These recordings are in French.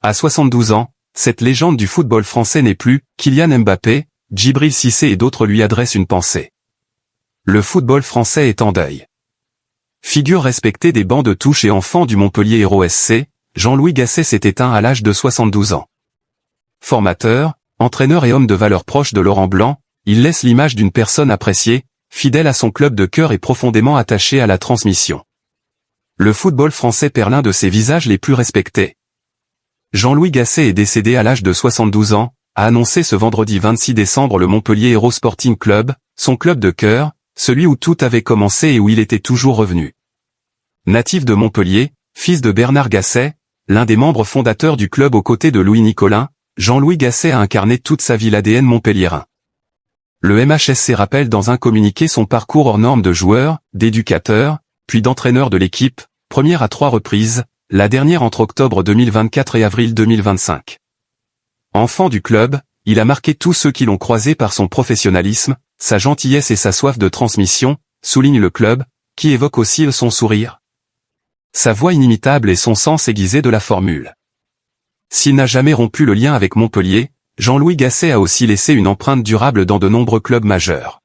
À 72 ans, cette légende du football français n'est plus. Kylian Mbappé, Djibril Cissé et d'autres lui adressent une pensée. Le football français est en deuil. Figure respectée des bancs de touche et enfant du Montpellier Hérault SC, Jean-Louis Gasset s'est éteint à l'âge de 72 ans. Formateur, entraîneur et homme de valeur proche de Laurent Blanc, il laisse l'image d'une personne appréciée, fidèle à son club de cœur et profondément attaché à la transmission. Le football français perd l'un de ses visages les plus respectés. Jean-Louis Gasset est décédé à l'âge de 72 ans, a annoncé ce vendredi 26 décembre le Montpellier Hérault Sporting Club, son club de cœur, celui où tout avait commencé et où il était toujours revenu. Natif de Montpellier, fils de Bernard Gasset, l'un des membres fondateurs du club aux côtés de Louis Nicolin, Jean-Louis Gasset a incarné toute sa vie l'ADN montpelliérain. Le MHSC rappelle dans un communiqué son parcours hors norme de joueur, d'éducateur, puis d'entraîneur de l'équipe, première à 3 reprises, la dernière entre octobre 2024 et avril 2025. Enfant du club, il a marqué tous ceux qui l'ont croisé par son professionnalisme, sa gentillesse et sa soif de transmission, souligne le club, qui évoque aussi son sourire. Sa voix inimitable et son sens aiguisé de la formule. S'il n'a jamais rompu le lien avec Montpellier, Jean-Louis Gasset a aussi laissé une empreinte durable dans de nombreux clubs majeurs.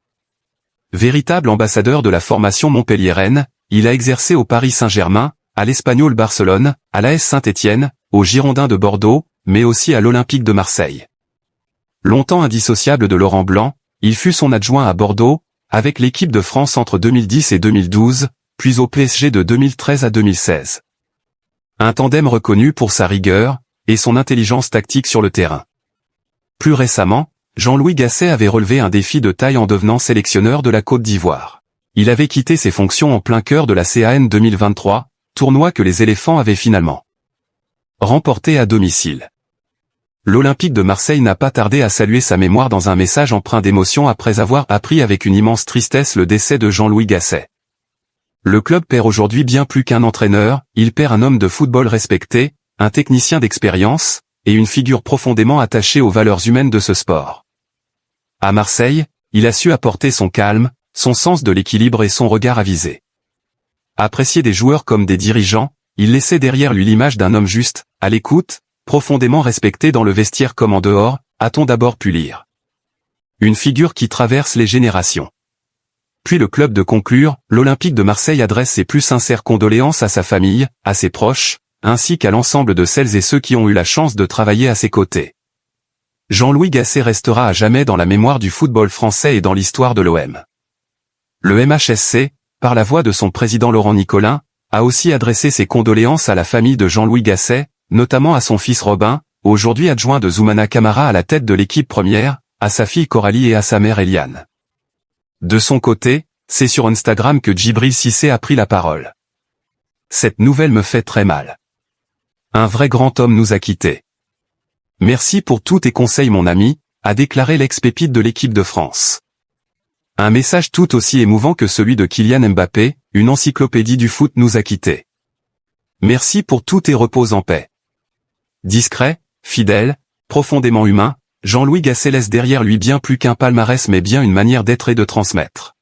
Véritable ambassadeur de la formation montpelliéraine, il a exercé au Paris Saint-Germain, à l'Espagnol Barcelone, à l'AS Saint-Étienne, aux Girondins de Bordeaux, mais aussi à l'Olympique de Marseille. Longtemps indissociable de Laurent Blanc, il fut son adjoint à Bordeaux, avec l'équipe de France entre 2010 et 2012, puis au PSG de 2013 à 2016. Un tandem reconnu pour sa rigueur et son intelligence tactique sur le terrain. Plus récemment, Jean-Louis Gasset avait relevé un défi de taille en devenant sélectionneur de la Côte d'Ivoire. Il avait quitté ses fonctions en plein cœur de la CAN 2023, tournoi que les éléphants avaient finalement remporté à domicile. L'Olympique de Marseille n'a pas tardé à saluer sa mémoire dans un message empreint d'émotion après avoir appris avec une immense tristesse le décès de Jean-Louis Gasset. Le club perd aujourd'hui bien plus qu'un entraîneur, il perd un homme de football respecté, un technicien d'expérience, et une figure profondément attachée aux valeurs humaines de ce sport. À Marseille, il a su apporter son calme, son sens de l'équilibre et son regard avisé. Apprécié des joueurs comme des dirigeants, il laissait derrière lui l'image d'un homme juste, à l'écoute, profondément respecté dans le vestiaire comme en dehors, a-t-on d'abord pu lire. Une figure qui traverse les générations. Puis le club de conclure, l'Olympique de Marseille adresse ses plus sincères condoléances à sa famille, à ses proches, ainsi qu'à l'ensemble de celles et ceux qui ont eu la chance de travailler à ses côtés. Jean-Louis Gasset restera à jamais dans la mémoire du football français et dans l'histoire de l'OM. Le MHSC, par la voix de son président Laurent Nicolin, a aussi adressé ses condoléances à la famille de Jean-Louis Gasset, notamment à son fils Robin, aujourd'hui adjoint de Zoumana Camara à la tête de l'équipe première, à sa fille Coralie et à sa mère Eliane. De son côté, c'est sur Instagram que Djibril Cissé a pris la parole. Cette nouvelle me fait très mal. Un vrai grand homme nous a quittés. Merci pour tous tes conseils mon ami, a déclaré l'ex-pépite de l'équipe de France. Un message tout aussi émouvant que celui de Kylian Mbappé, une encyclopédie du foot nous a quittés. Merci pour tous tes repos en paix. Discret, fidèle, profondément humain, Jean-Louis Gasset laisse derrière lui bien plus qu'un palmarès mais bien une manière d'être et de transmettre.